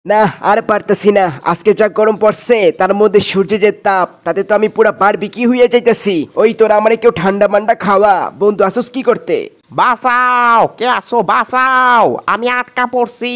না আর পারতেছি না। আজকে যা গরম পড়ছে তার মধ্যে সূর্যের যে তাপ তাতে তো আমি পুরা বারবিকিউ হয়ে যাইতেছি। ওই তোরা আমারে কেউ ঠান্ডা মান্ডা খাওয়া। বন্ধু আসোস কি করতে? বাঁচাও, কে আসো বাঁচাও, আমি আটকা পড়ছি।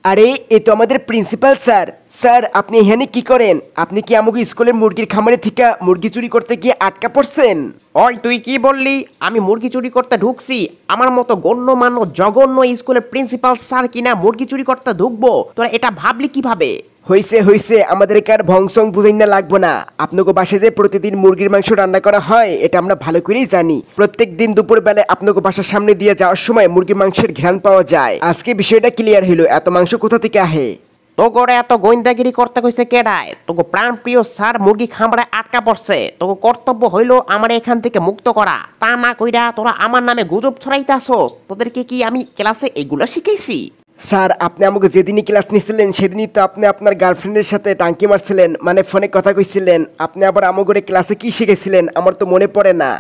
আরে এ তো আমাদের প্রিন্সিপাল স্যার। স্যার আপনি এখানে কি করেন? আপনি কি আমাকে স্কুলের মুরগির খামারে থেকে মুরগি চুরি করতে গিয়ে আটকা পড়ছেন? ওই তুই কি বললি? আমি মুরগি চুরি করতে ঢুকছি? আমার মতো গণ্যমান্য জঘন্য স্কুলের প্রিন্সিপাল স্যার কিনা মুরগি চুরি করতে ঢুকবো? তোরা এটা ভাবলি কিভাবে? হইছে হইছে, আমাদেরকে আর ভংসং বুঝাই না লাগবো না। আপনাকে বাসায় যে প্রতিদিন মুরগির মাংস রান্না করা হয় এটা আমরা ভালো করেই জানি। প্রত্যেক দিন দুপুর বেলায় আপনাকে বাসার সামনে দিয়ে যাওয়ার সময় মুরগির মাংসের ঘ্রাণ পাওয়া যায়। আজকে বিষয়টা ক্লিয়ার হইলো, এত মাংস কোথা থেকে আহে? তোকে এত গোয়েন্দাগিরি করতে কইছে কেডায়? তোকে প্রাণ প্রিয় স্যার মুরগি খামারে আটকা পড়ছে, তোকে কর্তব্য হইলো আমার এখান থেকে মুক্ত করা। তা না কইরা তোরা আমার নামে গুজব ছড়াইতাছস। তোদেরকে কি আমি ক্লাসে এগুলো শিখাইছি? স্যার আপনি আমাকে যেদিনই ক্লাস নিছিলেন সেদিনই তো আপনি আপনার গার্লফ্রেন্ডের সাথে টাঙ্কি মারছিলেন, মানে ফোনে কথা কইছিলেন। আপনি আবার আমাকে ক্লাসে কি শিখেছিলেন আমার তো মনে পড়ে না।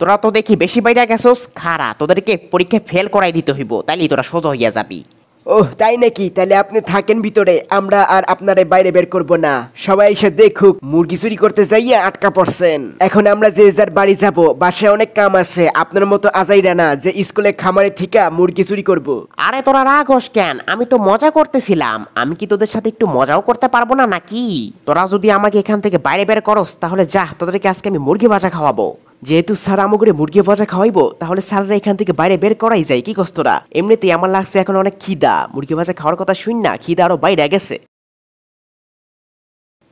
তোরা তো দেখি বেশি বাইরে গেছস। খারা, তোদেরকে পরীক্ষায় ফেল করাই দিতে হইব, তাইলে তোরা সোজা হইয়া যাবি। ওহ তাই নাকি? তাহলে আপনি থাকেন ভিতরে, আমরা আর আপনারে বাইরে বের করব না। সবাই এসে দেখুক মুরগি চুরি করতে যাইয়া আটকা পড়ছেন। এখন আমরা যে যার বাড়ি যাব, বাসায় অনেক কাম আছে। আপনার মতো আজাইরা না যে স্কুলে খামারে থিকা মুরগি চুরি করব। আরে তোরা রাগ হস কেন? আমি তো মজা করতেছিলাম। আমি কি তোদের সাথে একটু মজাও করতে পারবো না নাকি? তোরা যদি আমাকে এখান থেকে বাইরে বের করস তাহলে যা, তোদেরকে আজকে আমি মুরগি ভাজা খাওয়াবো। যেহেতু স্যার আমাকে মুরগি ভাজা খাওয়াইবো তাহলে স্যাররা এখান থেকে বাইরে বের করাই যায়। কি কষ্টরা? এমনিতেই আমার লাগছে এখন অনেক খিদা। মুরগি ভাজা খাওয়ার কথা শুন না খিদা আরো বাইরে গেছে।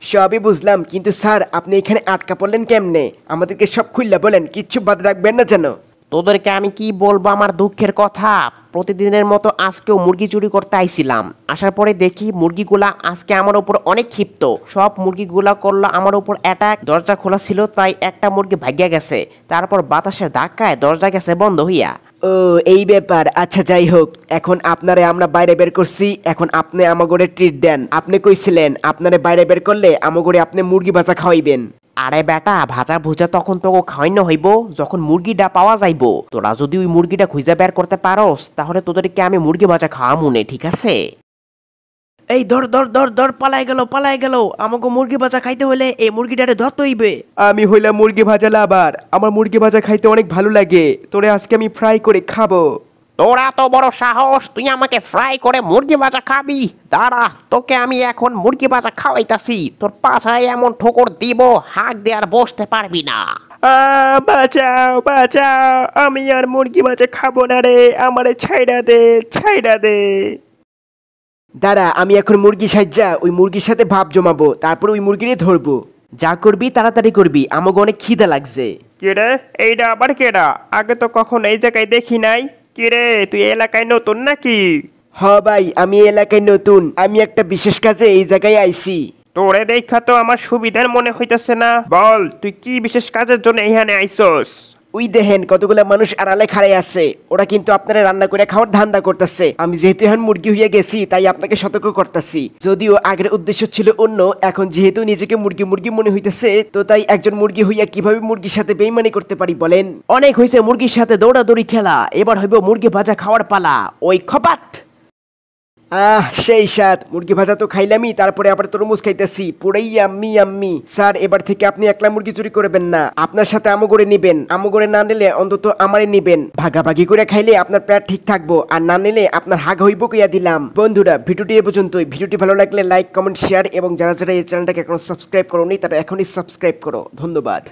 সবই বুঝলাম, কিন্তু স্যার আপনি এখানে আটকা পড়লেন কেমনে? আমাদেরকে সব খুললা বলেন, কিচ্ছু বাদ রাখবেন না যেন। তোদেরকে আমি কি বলবো আমার দুঃখের কথা? প্রতিদিনের মতো আজকেও মুরগি চুরি করতে আইছিলাম। আসার পরে দেখি মুরগিগুলা আজকে আমার উপর অনেক ক্ষিপ্ত। সব মুরগিগুলা করলো আমার উপর অ্যাটাক। দরজা খোলা ছিল তাই একটা মুরগি ভাগিয়া গেছে। তারপর বাতাসের ধাক্কায় দরজা গেছে বন্ধ হইয়া। ও এই ব্যাপার। আচ্ছা যাই হোক, এখন আপনারে আমরা বাইরে বের করছি, এখন আপনি আমাগরে ট্রিট দেন। আপনি কইছিলেন আপনারে বাইরে বের করলে আমাগরে আপনি মুরগি ভাজা খাওয়াইবেন। আরে বেটা, ভাজা ভুজা তখন তোকে খাওয়ানো হইব যখন মুরগিটা পাওয়া যাইব। তোরা যদি ওই মুরগিটা খুঁজে বের করতে পারোস তাহলে তোদেরকে আমি মুরগি ভাজা খাওয়ামু নে, ঠিক আছে? এই ধর ধর ধর ধর, পালাই গেল। আমাকে মুরগি ভাজা খাইতে হলে এই মুরগিটারে ধরতে হইবে। আমি হইলাম মুরগি ভাজা লাভার, আমার মুরগি ভাজা খাইতে অনেক ভালো লাগে। তোরে আজকে আমি ফ্রাই করে খাবো। তোরা তো বড় সাহস, তুই আমাকে ফ্রাই করে মুরগি ভাজা খাবি? দাঁড়া, তোকে আমি এখন মুরগি ভাজা খাওয়াইতাছি। তোর পাছায় এমন ঠোকর দিব হাঁক দিয়ে আর বসতে পারবি না। বাঁচাও বাঁচাও, আমি আর মুরগি ভাজা খাবো না রে, আমারে ছাইড়া দে। দাঁড়া, আমি এখন মুরগি সাজ্জা ওই মুরগির সাথে ভাব জমাবো, তারপর ওই মুরগিরে ধরবো। যা করবি তাড়াতাড়ি করবি, আমাকে অনেক খিদা লাগছে। কিরে এইটা আবার কেডা? আগে তো কখন এই জায়গায় দেখি নাই। কিরে তুই এলাকায় নতুন নাকি? হ ভাই, আমি এলাকায় নতুন। আমি একটা বিশেষ কাজে এই জায়গায় আইছি। তোরে দেখা তো আমার সুবিধার মনে হইতেছে না। বল তুই কি বিশেষ কাজের জন্য এখানে আইছস? ওই দেখেন কতগুলা মানুষ আড়ালে খাড়াই আছে, ওরা কিন্তু আপনারা রান্না করে খাওয়ার ধান্দা করতেছে। আমি যেহেতু এখন মুরগি হইয়া গেছি তাই আপনাকে সতর্ক করতেছি। যদিও আগের উদ্দেশ্য ছিল অন্য, এখন যেহেতু নিজেকে মুরগি মুরগি মনে হইতেছে তো তাই একজন মুরগি হইয়া কিভাবে মুরগির সাথে বেইমানি করতে পারি বলেন? অনেক হয়েছে মুরগির সাথে দৌড়াদৌড়ি খেলা, এবার হইব মুরগি ভাজা খাওয়ার পালা। ওই খপাত। সেই স্বাদ। মুরগি ভাজা তো খাইলামই, তারপরে আবার তরমুজ খাইতেছি, পুরাই আম্মি। স্যার এবার থেকে আপনি একলা মুরগি চুরি করবেন না, আপনার সাথে আমগরে নিবেন। আমগরে না নিলে অন্তত আমারে নিবেন। ভাগাভাগি করে খাইলে আপনার পেট ঠিক থাকবো, আর না নিলে আপনার হাগ হইব কইয়া দিলাম। বন্ধুরা ভিডিওটি এ পর্যন্তই। ভিডিওটি ভালো লাগলে লাইক কমেন্ট শেয়ার, এবং যারা যারা এই চ্যানেলটাকে এখনো সাবস্ক্রাইব করোনি তারা এখনই সাবস্ক্রাইব করো। ধন্যবাদ।